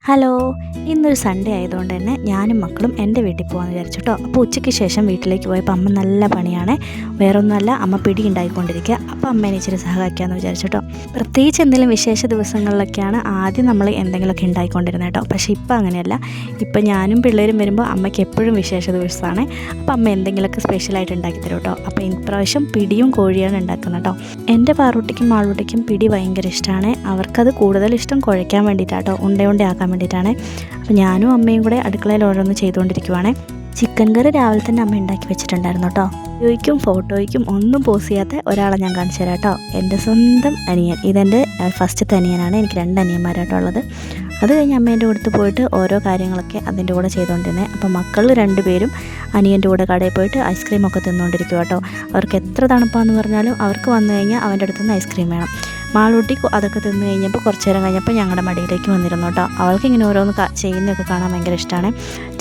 Hello, ഇന്നൊരു Sunday ആയതുകൊണ്ട് തന്നെ ഞാനും മക്കളും എൻ്റെ വീട്ടിൽ പോകാമെന്ന് വിചാരിച്ചു കേട്ടോ. അപ്പോൾ ഉച്ചയ്ക്ക് ശേഷം വീട്ടിലേക്ക് പോയപ്പോൾ അമ്മ നല്ല പണിയാണ്. വേറൊന്നുമല്ല, അമ്മ പിടി ഉണ്ടായിക്കൊണ്ടിരിക്കുക. അപ്പോൾ അമ്മേനെ ഇച്ചിരി സഹായിക്കാമെന്ന് വിചാരിച്ചു കേട്ടോ. പ്രത്യേകിച്ച് എന്തെങ്കിലും വിശേഷ ദിവസങ്ങളിലൊക്കെയാണ് ആദ്യം നമ്മൾ എന്തെങ്കിലുമൊക്കെ ഉണ്ടായിക്കൊണ്ടിരുന്നത് കേട്ടോ. പക്ഷേ ഇപ്പോൾ അങ്ങനെയല്ല. ഇപ്പം ഞാനും പിള്ളേരും വരുമ്പോൾ അമ്മയ്ക്ക് എപ്പോഴും വിശേഷ ദിവസമാണ്. അപ്പോൾ അമ്മ എന്തെങ്കിലുമൊക്കെ സ്പെഷ്യലായിട്ട് ഉണ്ടാക്കി തരും കേട്ടോ. അപ്പോൾ ഇപ്രാവശ്യം പിടിയും കോഴിയാണ് ഉണ്ടാക്കുന്നത് കേട്ടോ. എൻ്റെ പാറൂട്ടിക്കും മാളൂട്ടിക്കും പിടി ഭയങ്കര ഇഷ്ടമാണ്. അവർക്കത് കൂടുതൽ ഇഷ്ടം കുഴയ്ക്കാൻ വേണ്ടിയിട്ടാട്ടോ, ഉണ്ടയാക്കാൻ വേണ്ടിയിട്ടാണ്. അപ്പോൾ ഞാനും അമ്മയും കൂടെ അടുക്കളയിൽ ഓരോന്ന് ചെയ്തുകൊണ്ടിരിക്കുവാണ്. ചിക്കൻ കറി രാവിലെ തന്നെ അമ്മ ഉണ്ടാക്കി വെച്ചിട്ടുണ്ടായിരുന്നു കേട്ടോ. വീഡിയോയ്ക്കും ഫോട്ടോയ്ക്കും ഒന്നും പോസ് ചെയ്യാത്ത ഒരാളെ ഞാൻ കാണിച്ചു തരാം കേട്ടോ. എൻ്റെ സ്വന്തം അനിയൻ. ഇതെൻ്റെ ഫസ്റ്റത്തെ അനിയനാണ്. എനിക്ക് 2 അനിയന്മാരാട്ടോ ഉള്ളത്. അത് കഴിഞ്ഞ് അമ്മേൻ്റെ അടുത്ത് പോയിട്ട് ഓരോ കാര്യങ്ങളൊക്കെ അതിൻ്റെ കൂടെ ചെയ്തുകൊണ്ടിരുന്നത്. അപ്പോൾ മക്കൾ 2 പേരും അനിയൻ്റെ കൂടെ കടയിൽ പോയിട്ട് ഐസ്ക്രീമൊക്കെ തിന്നുകൊണ്ടിരിക്കുക കേട്ടോ. അവർക്ക് എത്ര തണുപ്പാന്ന് പറഞ്ഞാലും അവർക്ക് വന്നു കഴിഞ്ഞാൽ അവൻ്റെ അടുത്ത് നിന്ന് ഐസ്ക്രീം വേണം. മാളൂട്ടി അതൊക്കെ തിന്ന് കഴിഞ്ഞപ്പോൾ കുറച്ച് നേരം കഴിഞ്ഞപ്പോൾ ഞങ്ങളുടെ മടിയിലേക്ക് വന്നിരുന്നു കേട്ടോ. അവൾക്ക് ഇങ്ങനെ ഓരോന്ന് ചെയ്യുന്നതൊക്കെ കാണാൻ ഭയങ്കര ഇഷ്ടമാണ്.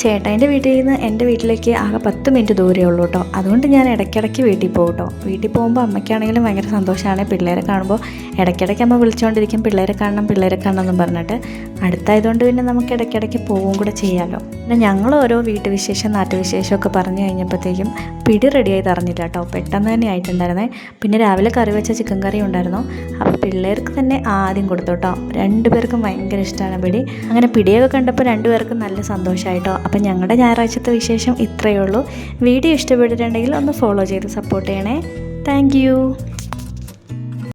ചേട്ടായിൻ്റെ വീട്ടിൽ നിന്ന് എൻ്റെ വീട്ടിലേക്ക് ആകെ 10 മിനിറ്റ് ദൂരമേ ഉള്ളൂ കേട്ടോ. അതുകൊണ്ട് ഞാൻ ഇടയ്ക്കിടയ്ക്ക് വീട്ടിൽ പോകും കേട്ടോ. വീട്ടിൽ പോകുമ്പോൾ അമ്മയ്ക്കാണെങ്കിലും ഭയങ്കര സന്തോഷമാണ്. പിള്ളേരെ കാണുമ്പോൾ ഇടയ്ക്കിടയ്ക്ക് അമ്മ വിളിച്ചുകൊണ്ടിരിക്കും, പിള്ളേരെ കാണണം എന്നും പറഞ്ഞിട്ട്. അടുത്തായതുകൊണ്ട് പിന്നെ നമുക്ക് ഇടയ്ക്കിടയ്ക്ക് പോവുകയും കൂടെ ചെയ്യാമല്ലോ. പിന്നെ ഞങ്ങൾ ഓരോ വീട്ടുവിശേഷം നാട്ടുവിശേഷമൊക്കെ പറഞ്ഞു കഴിഞ്ഞപ്പോഴത്തേക്കും പിടി റെഡിയായി തറഞ്ഞില്ല കേട്ടോ. പെട്ടെന്ന് തന്നെ ആയിട്ടുണ്ടായിരുന്നേ. പിന്നെ രാവിലെ കറി വെച്ച ചിക്കൻ കറി ഉണ്ടായിരുന്നു. അപ്പോൾ പിള്ളേർക്ക് തന്നെ ആദ്യം കൊടുത്തു കേട്ടോ. 2 പേർക്കും ഭയങ്കര ഇഷ്ടമാണ് പിടി. അങ്ങനെ പിടിയൊക്കെ കണ്ടപ്പോൾ 2 പേർക്കും നല്ല സന്തോഷമായിട്ടോ. അപ്പം ഞങ്ങളുടെ ഞായറാഴ്ചത്തെ വിശേഷം ഇത്രയേ ഉള്ളൂ. വീഡിയോ ഇഷ്ടപ്പെട്ടിട്ടുണ്ടെങ്കിൽ ഒന്ന് ഫോളോ ചെയ്ത് സപ്പോർട്ട് ചെയ്യണേ. താങ്ക്